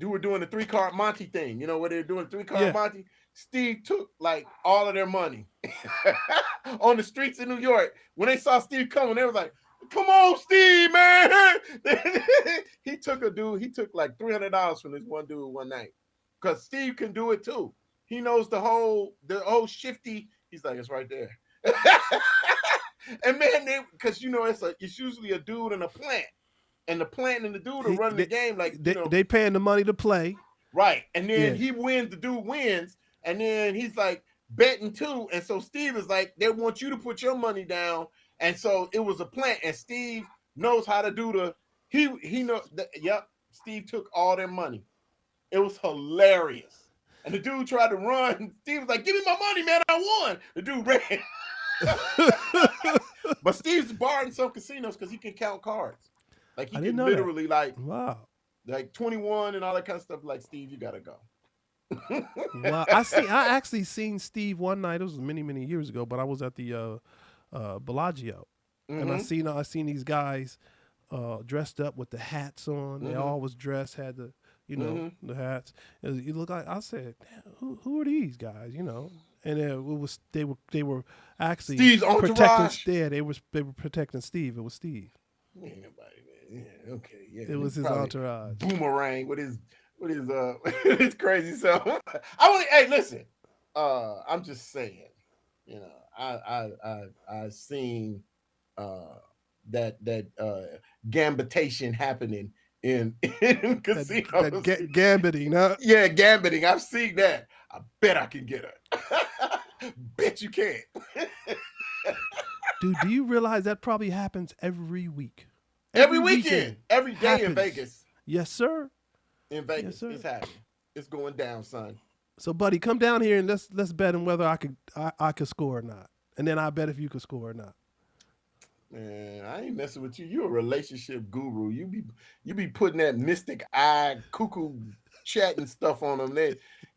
were doing the 3-card Monty thing. You know where they're doing 3-card Monty? Steve took like all of their money on the streets of New York. When they saw Steve coming, they was like, "Come on, Steve, man!" He took like $300 from this one dude one night, because Steve can do it too. He knows the whole shifty. He's like, "It's right there." And man, because it's usually a dude and a plant, and the plant and the dude are running the game like they paying the money to play, right? And then he wins, the dude wins, and then he's like betting too. And so Steve is like, they want you to put your money down, and so it was a plant, and Steve knows how to do he knows. Yep, Steve took all their money. It was hilarious, and the dude tried to run. Steve was like, "Give me my money, man! I won." The dude ran. But Steve's barred in some casinos because he can count cards. Like he can literally like 21 and all that kind of stuff. Like, Steve, you gotta go. Wow. I actually seen Steve one night. It was many years ago, but I was at the Bellagio, and I seen these guys dressed up with the hats on. They all was dressed, had the the hats. You look like, I said, who are these guys? And they were actually Steve's protecting. entourage? Yeah, they were protecting Steve. It was Steve. Ain't nobody, man. Yeah, okay, yeah. It was his entourage. Boomerang with his his crazy self. Hey, listen. I'm just saying. I seen that gambitation happening in casinos. Gambiting, huh? Yeah, gambiting. I've seen that. I bet I can get her. Bet you can't. Dude, do you realize that probably happens every week? Every weekend. Every day happens. In Vegas. Yes, sir. In Vegas. Yes, sir. It's happening. It's going down, son. So, buddy, come down here and let's bet on whether I could score or not. And then I bet if you could score or not. Man, I ain't messing with you. You a relationship guru. You be putting that mystic eye cuckoo chatting stuff on them.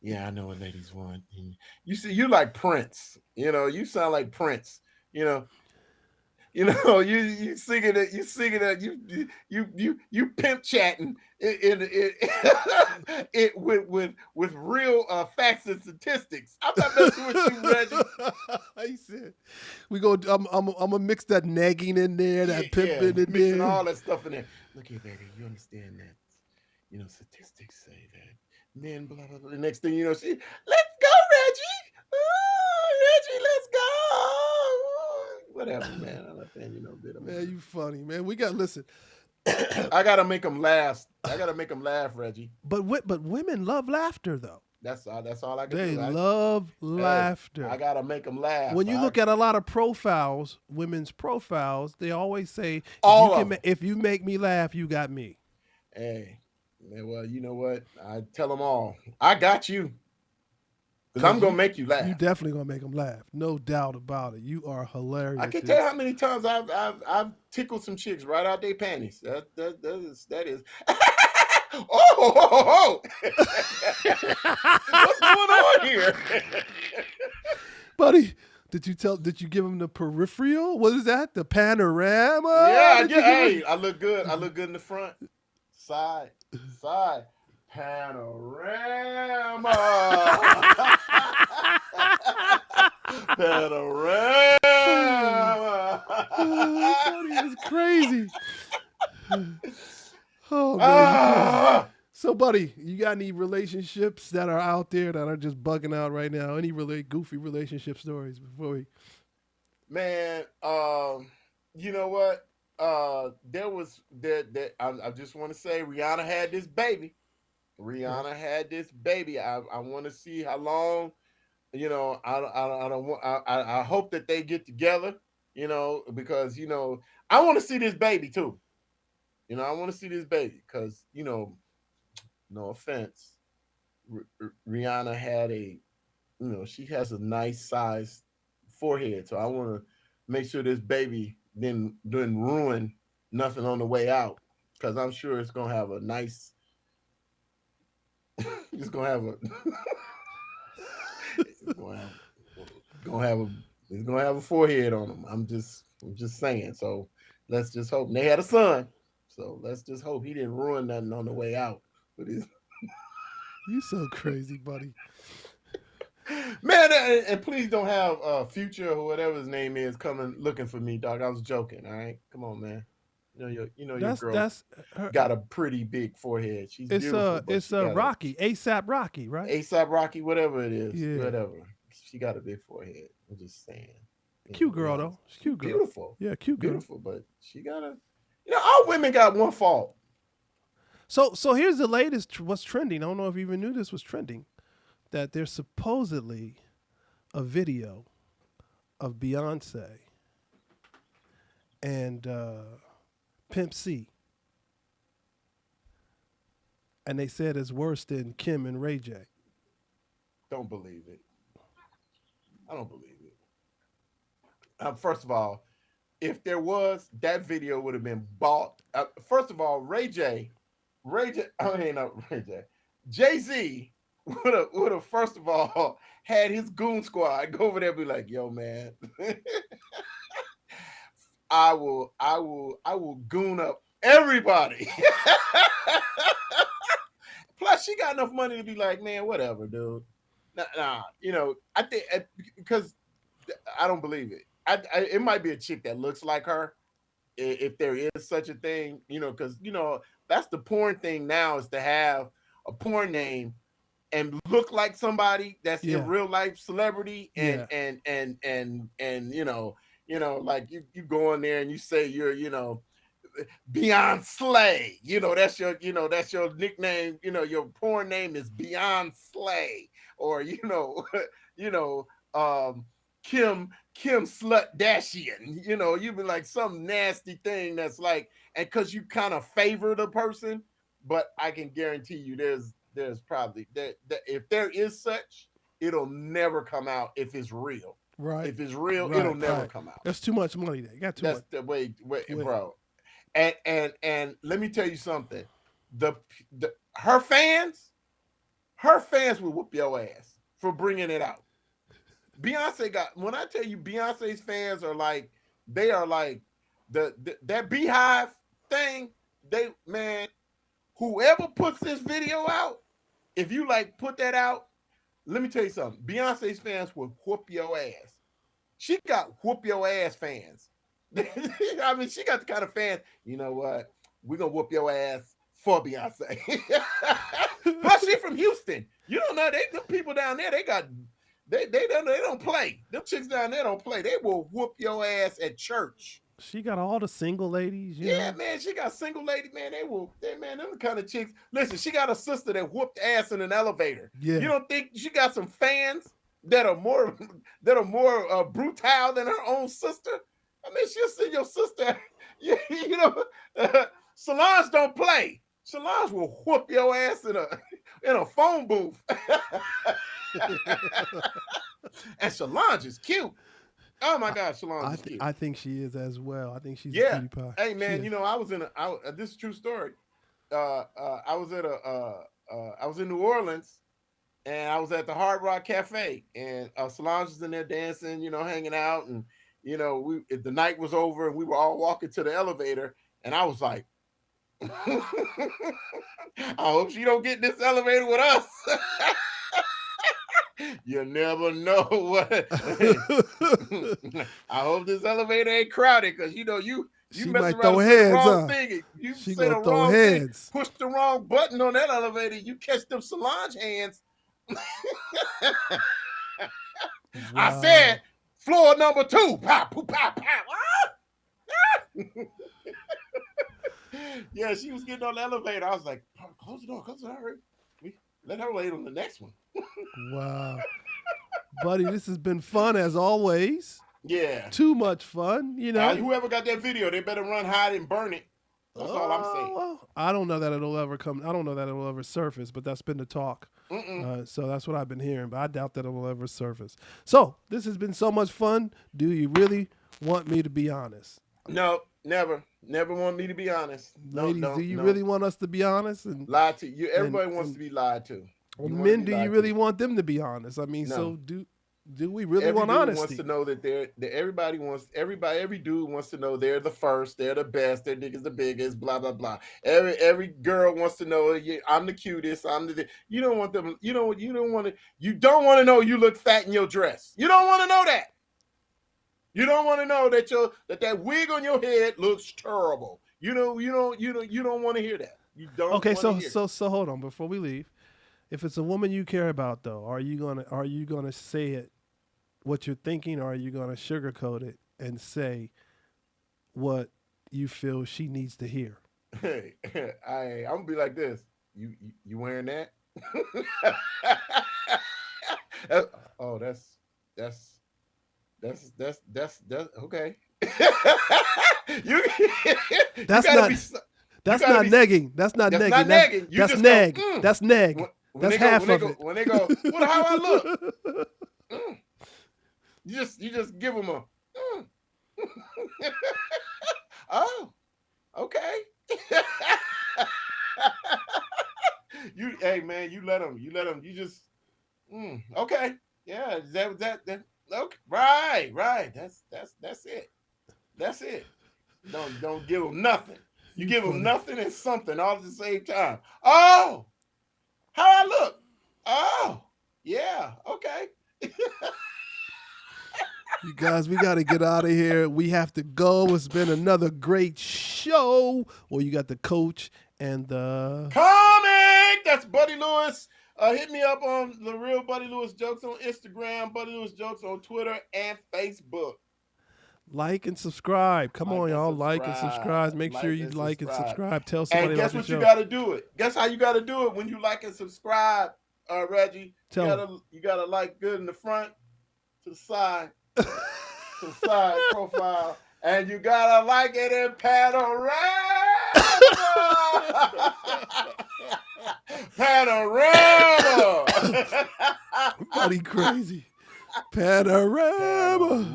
Yeah, I know what ladies want. You see, you like Prince. You sound like Prince. You singing it. You pimp chatting it with real facts and statistics. I'm not messing with you, Reggie. He said, I'm gonna mix that nagging in there, that pimping in mixing there, all that stuff in there. Look here, baby, you understand that? Statistics say that men blah blah blah. The next thing you know, let's go, Reggie. Reggie, let's go. Whatever, man. I'm not saying a bit of man. You funny, man. We got listen. I gotta make them laugh. Reggie. But women love laughter, though. That's all I can do. They love laughter. I gotta make them laugh. When you look at a lot of profiles, women's profiles, they always say, if you make me laugh, you got me. Hey, man, well, you know what? I tell them all, I got you. Because I'm gonna make you laugh. You definitely gonna make them laugh, no doubt about it. You are hilarious. I can't tell you how many times I've tickled some chicks right out their panties. That is. Oh! What's going on here, buddy? Did you give him the peripheral? What is that? The panorama? Yeah, I look good. I look good in the front, side. Panorama. Panorama. That is crazy. Oh, man. So, buddy, you got any relationships that are out there that are just bugging out right now? Any really goofy relationship stories before we Man, you know what? There was that I just want to say Rihanna had this baby. Rihanna had this baby. I want to see how long. You know, I don't want. I hope that they get together. You know, because I want to see this baby too. You know, I want to see this baby because no offense, Rihanna had she has a nice sized forehead, so I want to make sure this baby didn't ruin nothing on the way out because I'm sure it's gonna have a nice. It's gonna have a. It's gonna have a. It's gonna have a forehead on him. I'm just saying. So let's just hope. And they had a son, so let's just hope he didn't ruin nothing on the way out. With his You so crazy, buddy. man, and please don't have Future or whatever his name is coming looking for me, dog. I was joking. All right, come on, man. Your girl That's her, got a pretty big forehead. She's it's beautiful. But it's she got Rocky, ASAP Rocky, right? ASAP Rocky, whatever it is, Yeah. whatever. She got a big forehead. I'm just saying. Cute girl though. She's cute girl. Beautiful. Yeah, cute girl. Beautiful, but she got a. All women got one fault. So here's the latest. What's trending? I don't know if you even knew this was trending. That there's supposedly a video of Beyonce and Pimp C, and they said it's worse than Kim and Ray J. Don't believe it. I don't believe it. First of all, if there was, that video would have been bought. First of all, Jay-Z would have first of all had his goon squad go over there and be like, yo, man, I will goon up everybody. Plus, she got enough money to be like, man, whatever, dude. Nah, I think because I don't believe it. It might be a chick that looks like her, if there is such a thing, because that's the porn thing now, is to have a porn name and look like somebody that's a real life celebrity, and like you go in there and you say you're Beyond Slay, that's your nickname, your porn name is Beyond Slay, or Kim Slut Dashian, you'd be like some nasty thing that's like, and because you kind of favor the person, but I can guarantee you there's probably that if there is such, it'll never come out if it's real. Right. If it's real, Right, it'll never right. come out. There's too much money there. You got too That's much. the way, bro. And let me tell you something. Her fans will whoop your ass for bringing it out. Beyonce when I tell you Beyonce's fans are like, they are like that Beehive thing, whoever puts this video out, if you put that out, let me tell you something. Beyonce's fans will whoop your ass. She got whoop your ass fans. I mean, she got the kind of fans, you know what? We're gonna whoop your ass for Beyonce. Plus, she from Houston. You don't know, them people down there, they don't play. Them chicks down there don't play. They will whoop your ass at church. She got all the single ladies. Yeah, man, she got single lady, man. Them the kind of chicks. Listen, she got a sister that whooped ass in an elevator. Yeah. You don't think she got some fans that are more brutal than her own sister? I mean, she'll send your sister. Solange don't play. Solange will whoop your ass in a phone booth. And Solange is cute. Oh my God, Solange is cute. I think she is as well. I think she's a cutie pie. Hey man, this is a true story. I was in New Orleans, and I was at the Hard Rock Cafe, and Solange was in there dancing, hanging out, and the night was over, and we were all walking to the elevator, and I was like, I hope she don't get in this elevator with us. You never know what. I hope this elevator ain't crowded, because you She mess might around throw and say the heads, wrong huh? thing. You She say the gonna throw wrong heads. thing, push the wrong button on that elevator, you catch them Solange hands. I said Floor number 2. Pow, pow, pow, pow. Ah! Yeah, she was getting on the elevator. I was like, close the door, hurry. Let her wait on the next one. Wow. Buddy, this has been fun as always. Yeah. Too much fun, you know. Whoever got that video, they better run, hide, and burn it. That's all I'm saying. Well, I don't know that it'll ever come. I don't know that it'll ever surface, but that's been the talk. So that's what I've been hearing, but I doubt that it will ever surface. So this has been so much fun. Do you really want me to be honest? No, never. Never want me to be honest. Ladies, do you really want us to be honest? And lie to you? Everybody wants to be lied to. Well, men, do you really want them to be honest? I mean, so do we really want honesty? Wants to know that every dude wants to know they're the first, they're the best, their dick is the biggest, blah blah blah. Every girl wants to know, yeah, I'm the cutest, you don't want them, you don't want to know you look fat in your dress. You don't want to know that. You don't want to know that wig on your head looks terrible. You don't want to hear that. You don't. Okay, so hold on before we leave. If it's a woman you care about, though, are you gonna say it what you're thinking, or are you gonna sugarcoat it and say what you feel she needs to hear? Hey, I'm gonna be like this. You wearing that? Oh, that's okay. That's not negging. That's not negging. That's neg. That's neg. That's half of it. When they go, well, how I look? You just give them a. Oh, okay. Hey man, you let them. You just. Okay. Yeah. That. Okay. Right. That's it. That's it. Don't give them nothing. You give them nothing and something all at the same time. Oh, how I look? Oh, yeah. Okay. You guys, we got to get out of here. We have to go. It's been another great show. Well, you got the coach and the comic. That's Buddy Lewis. Hit me up on the real Buddy Lewis Jokes on Instagram, Buddy Lewis Jokes on Twitter and Facebook. Like and subscribe. Come on, y'all. Like and subscribe. Make sure you like and subscribe. Tell somebody about the show. And guess what you got to do it. Guess how you got to do it when you like and subscribe, Reggie. You gotta like good in the front, to the side, to the side profile, and you gotta like it in panorama. Panorama. Buddy crazy. Panorama.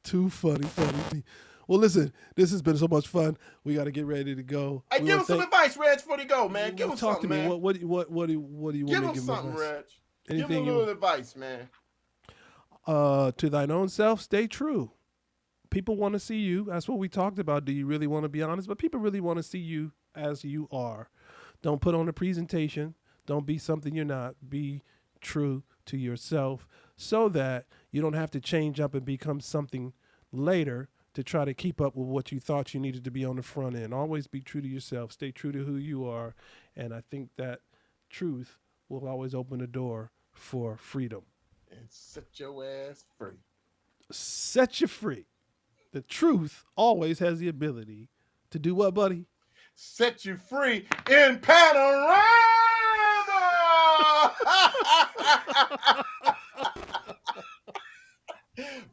Too funny. Well, listen, this has been so much fun. We got to get ready to go. Hey, give him some advice, Reg, before they go, man. Give him something, man. What do you want me to give him? Give him something, Reg. Anything give him a little advice, man. To thine own self, stay true. People want to see you. That's what we talked about. Do you really want to be honest? But people really want to see you as you are. Don't put on a presentation. Don't be something you're not. Be true to yourself so that you don't have to change up and become something later to try to keep up with what you thought you needed to be on the front end. Always be true to yourself. Stay true to who you are. And I think that truth will always open the door for freedom. And set your ass free. Set you free. The truth always has the ability to do what, buddy? Set you free in panorama.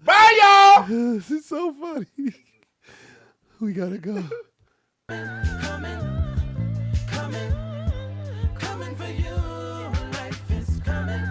Bye, y'all. This is so funny. We gotta go. Coming for you. Life is coming.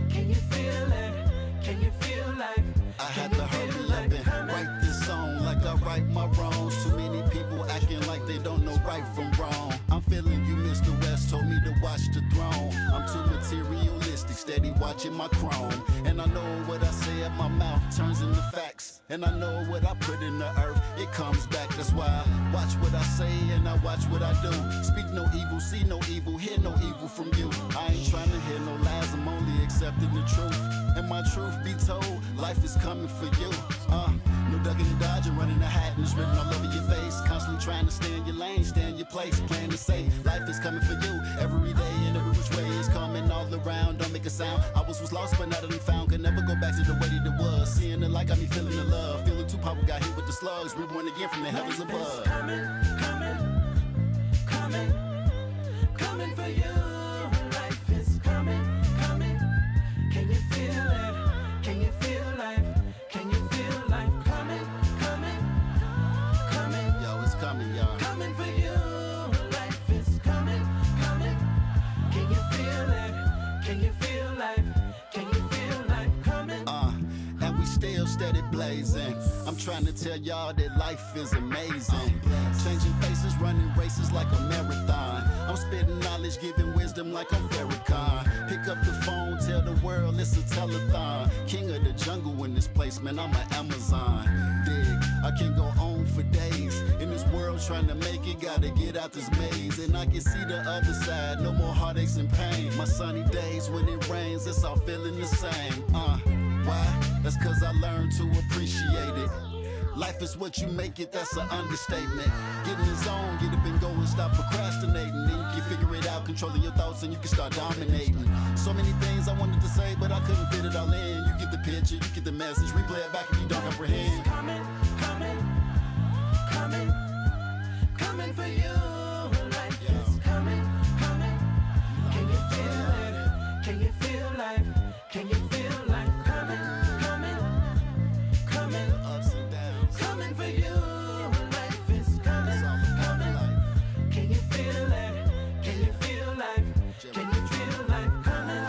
Can you feel it? Can you feel like? I had to hurry up and write this song like I right my wrongs. Too many people acting like they don't know right from wrong. I'm feeling you, Mr. West told me to watch the throne. I'm too materialistic, steady watching my chrome. And I know what I say at my mouth turns into facts. And I know what I put in the earth, it comes back. That's why I watch what I say and I watch what I do. Speak no evil, see no evil, hear no evil from you. I ain't trying to hear no lies, I'm only accepting the truth. And my truth be told, life is coming for you. No ducking and dodging, running a hat and it's written all over your face. Constantly trying to stay in your lane, stay in your place. Playing to say, life is coming for you. Every day and every which way is coming. coming all around, don't make a sound. I was lost, but now that I'm found, can never go back to the way that it was. Seeing the light got me feeling the love. Feeling too powerful, got hit with the slugs. Reborn again from the heavens above. Coming, coming for you. Life is coming. Can you feel it? Can you feel life? Can you feel life coming? Yo, it's coming, y'all. Coming for you. Life is coming. Can you feel it? Can you feel life? Can you feel life coming? And we still steady blazing. I'm trying to tell y'all that life is amazing. Changing faces, running races like a marathon. I'm spitting knowledge, giving wisdom like I'm Farrakhan. Pick up the phone, tell the world it's a telethon. King of the jungle in this place, man, I'm an Amazon. Dig, I can go on for days. In this world trying to make it, gotta get out this maze. And I can see the other side, no more heartaches and pain. My sunny days when it rains, it's all feeling the same. Why? That's cause I learned to appreciate it. Life is what you make it, that's an understatement. Get in the zone, get up and go and stop procrastinating. Then you can figure it out, controlling your thoughts, and you can start dominating. So many things I wanted to say, but I couldn't fit it all in. You get the picture, you get the message, replay it back if you don't comprehend. Coming for you. Life is coming. Can you feel it? Can you feel life? Can you feel life coming? Ups and downs. Coming for you. Life is coming. Can you feel it? Can you feel life? Can you feel life coming?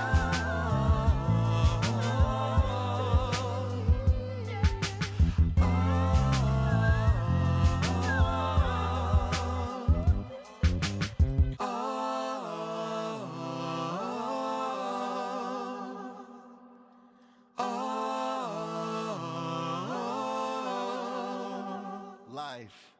Life.